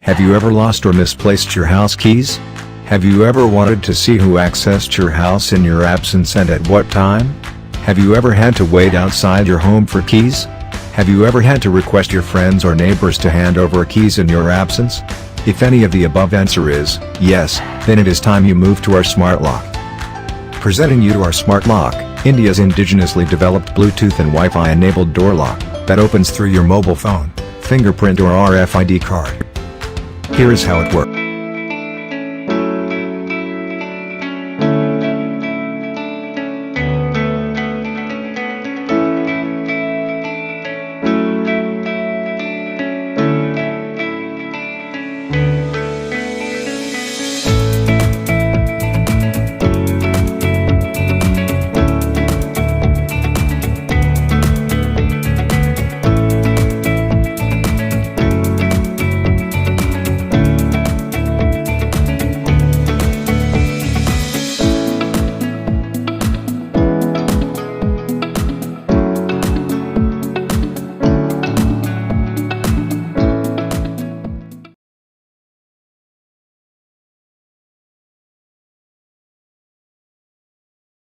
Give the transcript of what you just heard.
Have you ever lost or misplaced your house keys? Have you ever wanted to see who accessed your house in your absence and at what time? Have you ever had to wait outside your home for keys? Have you ever had to request your friends or neighbors to hand over keys in your absence? If any of the above answer is yes, then it is time you move to our smart lock. Presenting you to our smart lock, India's indigenously developed Bluetooth and Wi-Fi enabled door lock that opens through your mobile phone, fingerprint or RFID card. Here is how it works.